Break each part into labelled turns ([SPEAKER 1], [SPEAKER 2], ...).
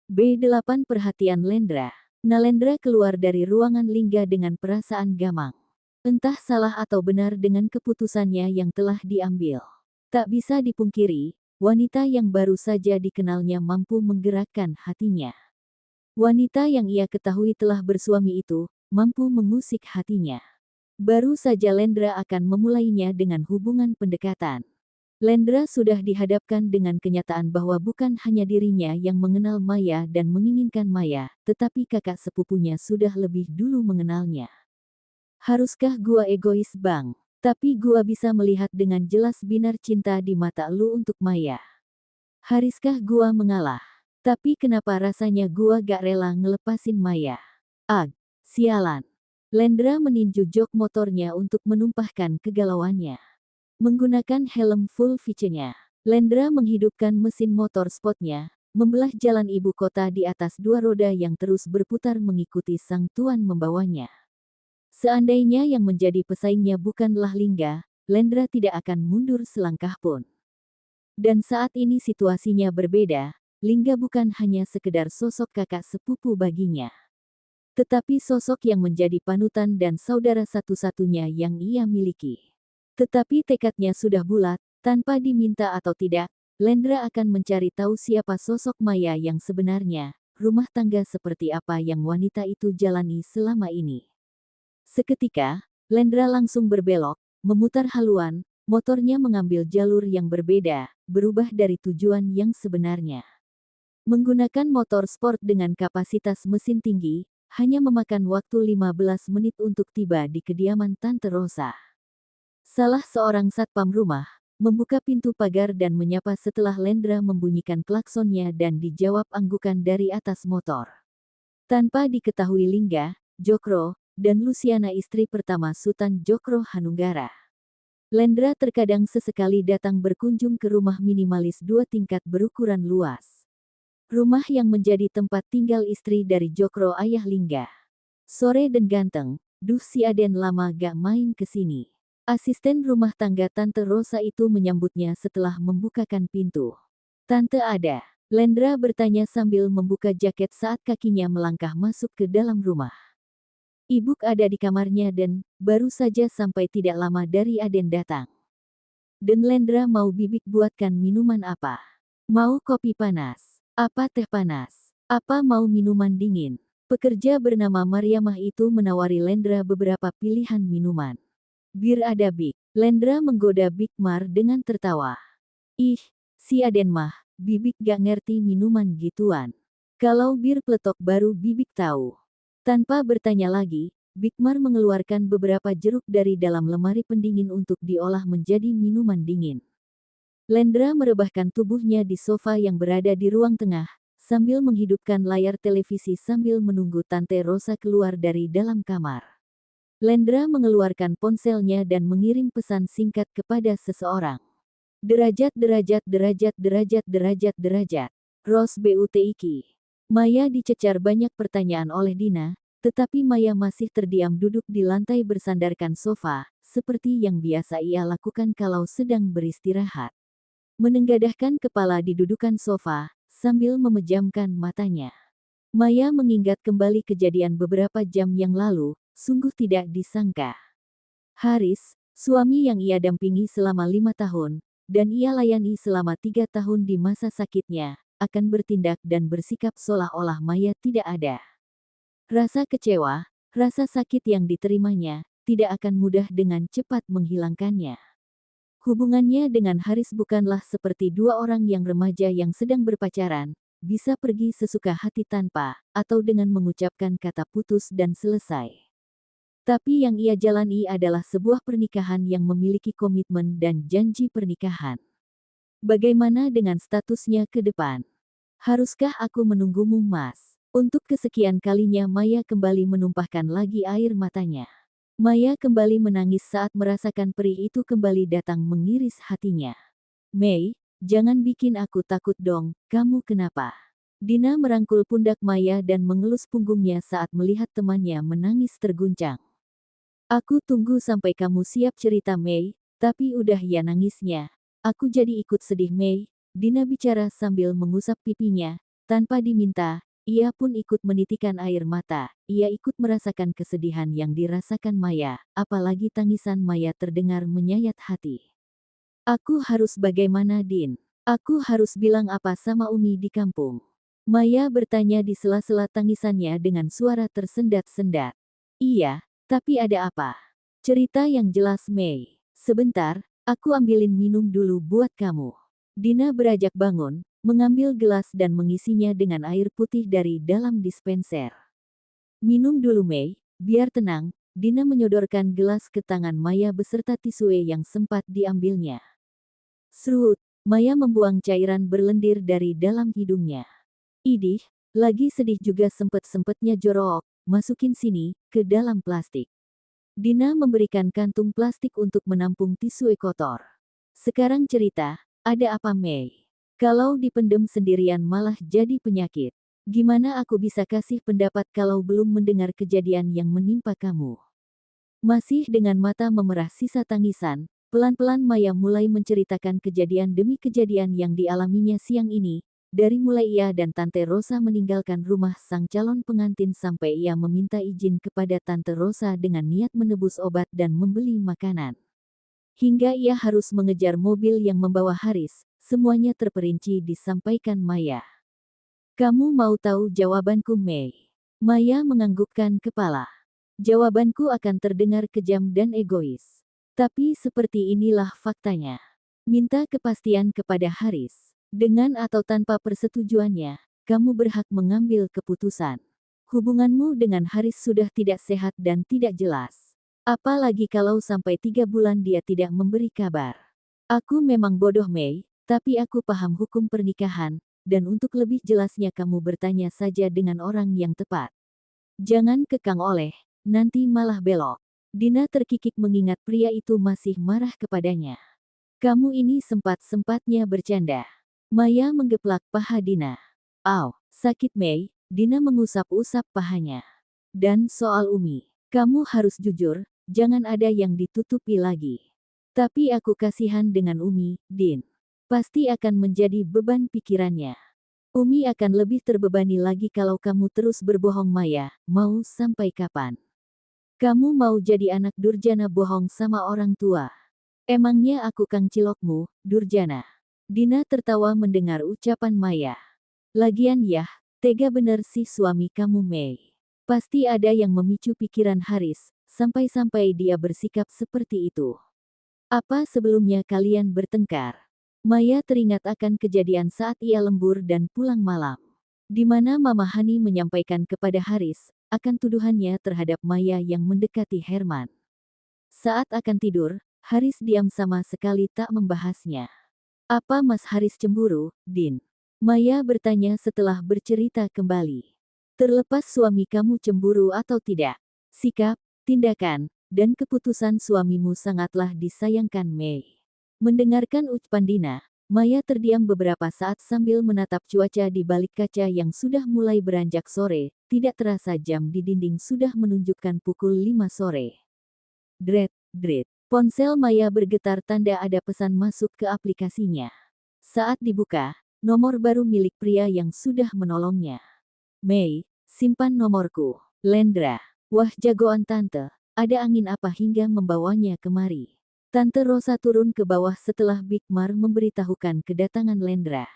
[SPEAKER 1] B8 Perhatian Lendra. Nalendra keluar dari ruangan Lingga dengan perasaan gamang. Entah salah atau benar dengan keputusannya yang telah diambil. Tak bisa dipungkiri, wanita yang baru saja dikenalnya mampu menggerakkan hatinya. Wanita yang ia ketahui telah bersuami itu, mampu mengusik hatinya. Baru saja Lendra akan memulainya dengan hubungan pendekatan. Lendra sudah dihadapkan dengan kenyataan bahwa bukan hanya dirinya yang mengenal Maya dan menginginkan Maya, tetapi kakak sepupunya sudah lebih dulu mengenalnya. Haruskah gua egois bang? Tapi gua bisa melihat dengan jelas binar cinta di mata lu untuk Maya. Hariskah gua mengalah? Tapi kenapa rasanya gua gak rela ngelepasin Maya? Ag, sialan. Lendra meninju jok motornya untuk menumpahkan kegalauannya. Menggunakan helm full feature-nya, Lendra menghidupkan mesin motor sportnya, membelah jalan ibu kota di atas dua roda yang terus berputar mengikuti sang tuan membawanya. Seandainya yang menjadi pesaingnya bukanlah Lingga, Lendra tidak akan mundur selangkah pun. Dan saat ini situasinya berbeda, Lingga bukan hanya sekedar sosok kakak sepupu baginya, tetapi sosok yang menjadi panutan dan saudara satu-satunya yang ia miliki. Tetapi tekadnya sudah bulat, tanpa diminta atau tidak, Lendra akan mencari tahu siapa sosok Maya yang sebenarnya, rumah tangga seperti apa yang wanita itu jalani selama ini. Seketika, Lendra langsung berbelok, memutar haluan, motornya mengambil jalur yang berbeda, berubah dari tujuan yang sebenarnya. Menggunakan motor sport dengan kapasitas mesin tinggi, hanya memakan waktu 15 menit untuk tiba di kediaman Tante Rosa. Salah seorang satpam rumah, membuka pintu pagar dan menyapa setelah Lendra membunyikan klaksonnya dan dijawab anggukan dari atas motor. Tanpa diketahui Lingga, Jokro, dan Luciana istri pertama Sultan Jokro Hanunggara. Lendra terkadang sesekali datang berkunjung ke rumah minimalis 2 tingkat berukuran luas. Rumah yang menjadi tempat tinggal istri dari Jokro ayah Lingga. Sore dan ganteng, duh si Aden lama gak main ke sini. Asisten rumah tangga Tante Rosa itu menyambutnya setelah membukakan pintu. Tante ada. Lendra bertanya sambil membuka jaket saat kakinya melangkah masuk ke dalam rumah. Ibu ada di kamarnya dan baru saja sampai tidak lama dari Aden datang. Dan Lendra mau Bibik buatkan minuman apa? Mau kopi panas? Apa teh panas? Apa mau minuman dingin? Pekerja bernama Mariamah itu menawari Lendra beberapa pilihan minuman. Bir ada Bik. Lendra menggoda Big Mar dengan tertawa. Ih, si Aden mah, Bibik gak ngerti minuman gituan. Kalau bir peletok baru Bibik tahu. Tanpa bertanya lagi, Big Mar mengeluarkan beberapa jeruk dari dalam lemari pendingin untuk diolah menjadi minuman dingin. Lendra merebahkan tubuhnya di sofa yang berada di ruang tengah, sambil menghidupkan layar televisi sambil menunggu Tante Rosa keluar dari dalam kamar. Lendra mengeluarkan ponselnya dan mengirim pesan singkat kepada seseorang. Derajat. Ros Butiki. Maya dicecar banyak pertanyaan oleh Dina, tetapi Maya masih terdiam duduk di lantai bersandarkan sofa, seperti yang biasa ia lakukan kalau sedang beristirahat. Menenggadahkan kepala di dudukan sofa, sambil memejamkan matanya. Maya mengingat kembali kejadian beberapa jam yang lalu. Sungguh tidak disangka. Haris, suami yang ia dampingi selama 5 tahun, dan ia layani selama 3 tahun di masa sakitnya, akan bertindak dan bersikap seolah-olah Maya tidak ada. Rasa kecewa, rasa sakit yang diterimanya, tidak akan mudah dengan cepat menghilangkannya. Hubungannya dengan Haris bukanlah seperti dua orang yang remaja yang sedang berpacaran, bisa pergi sesuka hati tanpa, atau dengan mengucapkan kata putus dan selesai. Tapi yang ia jalani adalah sebuah pernikahan yang memiliki komitmen dan janji pernikahan. Bagaimana dengan statusnya ke depan? Haruskah aku menunggumu, Mas? Untuk kesekian kalinya Maya kembali menumpahkan lagi air matanya. Maya kembali menangis saat merasakan perih itu kembali datang mengiris hatinya. Mei, jangan bikin aku takut dong, kamu kenapa? Dina merangkul pundak Maya dan mengelus punggungnya saat melihat temannya menangis terguncang. Aku tunggu sampai kamu siap cerita Mei, tapi udah ya nangisnya. Aku jadi ikut sedih Mei, Dina bicara sambil mengusap pipinya, tanpa diminta, ia pun ikut menitikan air mata. Ia ikut merasakan kesedihan yang dirasakan Maya, apalagi tangisan Maya terdengar menyayat hati. Aku harus bagaimana, Din? Aku harus bilang apa sama Umi di kampung? Maya bertanya di sela-sela tangisannya dengan suara tersendat-sendat. Iya, tapi ada apa? Cerita yang jelas, Mei. Sebentar, aku ambilin minum dulu buat kamu. Dina beranjak bangun, mengambil gelas dan mengisinya dengan air putih dari dalam dispenser. Minum dulu, Mei, biar tenang. Dina menyodorkan gelas ke tangan Maya beserta tisu yang sempat diambilnya. Serut, Maya membuang cairan berlendir dari dalam hidungnya. Idih, lagi sedih juga sempet-sempetnya jorok, masukin sini, ke dalam plastik. Dina memberikan kantung plastik untuk menampung tisu kotor. Sekarang cerita, ada apa, Mei? Kalau dipendem sendirian malah jadi penyakit. Gimana aku bisa kasih pendapat kalau belum mendengar kejadian yang menimpa kamu? Masih dengan mata memerah sisa tangisan, pelan-pelan Maya mulai menceritakan kejadian demi kejadian yang dialaminya siang ini, dari mulai ia dan Tante Rosa meninggalkan rumah sang calon pengantin sampai ia meminta izin kepada Tante Rosa dengan niat menebus obat dan membeli makanan. Hingga ia harus mengejar mobil yang membawa Haris, semuanya terperinci disampaikan Maya. Kamu mau tahu jawabanku, Mei? Maya menganggukkan kepala. Jawabanku akan terdengar kejam dan egois. Tapi seperti inilah faktanya. Minta kepastian kepada Haris. Dengan atau tanpa persetujuannya, kamu berhak mengambil keputusan. Hubunganmu dengan Haris sudah tidak sehat dan tidak jelas. Apalagi kalau sampai 3 bulan dia tidak memberi kabar. Aku memang bodoh, Mei, tapi aku paham hukum pernikahan, dan untuk lebih jelasnya kamu bertanya saja dengan orang yang tepat. Jangan kekang oleh, nanti malah belok. Dina terkikik mengingat pria itu masih marah kepadanya. Kamu ini sempat-sempatnya bercanda. Maya menggeplak paha Dina. Au, sakit, Mei. Dina mengusap-usap pahanya. Dan soal Umi, kamu harus jujur, jangan ada yang ditutupi lagi. Tapi aku kasihan dengan Umi, Din. Pasti akan menjadi beban pikirannya. Umi akan lebih terbebani lagi kalau kamu terus berbohong, Maya. Mau sampai kapan? Kamu mau jadi anak durjana bohong sama orang tua? Emangnya aku Kang Cilokmu, durjana? Dina tertawa mendengar ucapan Maya. Lagian yah, tega bener sih suami kamu, Mei. Pasti ada yang memicu pikiran Haris, sampai-sampai dia bersikap seperti itu. Apa sebelumnya kalian bertengkar? Maya teringat akan kejadian saat ia lembur dan pulang malam. Di mana Mama Hani menyampaikan kepada Haris, akan tuduhannya terhadap Maya yang mendekati Herman. Saat akan tidur, Haris diam sama sekali tak membahasnya. Apa Mas Haris cemburu, Din? Maya bertanya setelah bercerita kembali. Terlepas suami kamu cemburu atau tidak, sikap, tindakan, dan keputusan suamimu sangatlah disayangkan, Mei. Mendengarkan ucapan Dina, Maya terdiam beberapa saat sambil menatap cuaca di balik kaca yang sudah mulai beranjak sore. Tidak terasa jam di dinding sudah menunjukkan pukul 5 sore. Dret, dret. Ponsel Maya bergetar tanda ada pesan masuk ke aplikasinya. Saat dibuka, nomor baru milik pria yang sudah menolongnya. Mei, simpan nomorku. Lendra. Wah, jagoan Tante. Ada angin apa hingga membawanya kemari? Tante Rosa turun ke bawah setelah Big Mar memberitahukan kedatangan Lendra.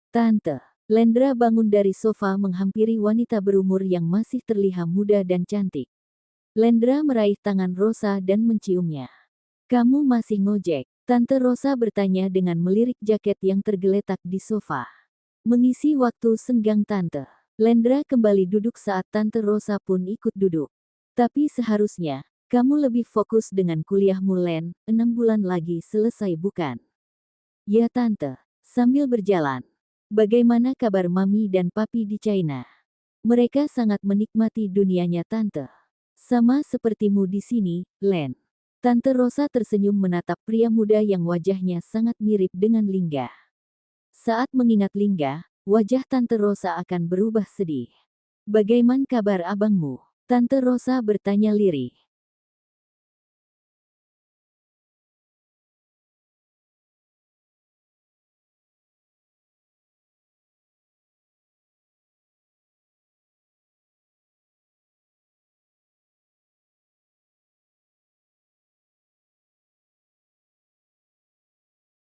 [SPEAKER 1] Tante. Lendra bangun dari sofa menghampiri wanita berumur yang masih terlihat muda dan cantik. Lendra meraih tangan Rosa dan menciumnya. Kamu masih ngojek? Tante Rosa bertanya dengan melirik jaket yang tergeletak di sofa. Mengisi waktu senggang Tante. Lendra kembali duduk saat Tante Rosa pun ikut duduk. Tapi seharusnya, kamu lebih fokus dengan kuliahmu, Len. 6 bulan lagi selesai bukan? Ya Tante. Sambil berjalan. Bagaimana kabar Mami dan Papi di China? Mereka sangat menikmati dunianya, Tante. Sama sepertimu di sini, Len. Tante Rosa tersenyum menatap pria muda yang wajahnya sangat mirip dengan Lingga. Saat mengingat Lingga, wajah Tante Rosa akan berubah sedih. Bagaimana kabar abangmu? Tante Rosa bertanya lirih.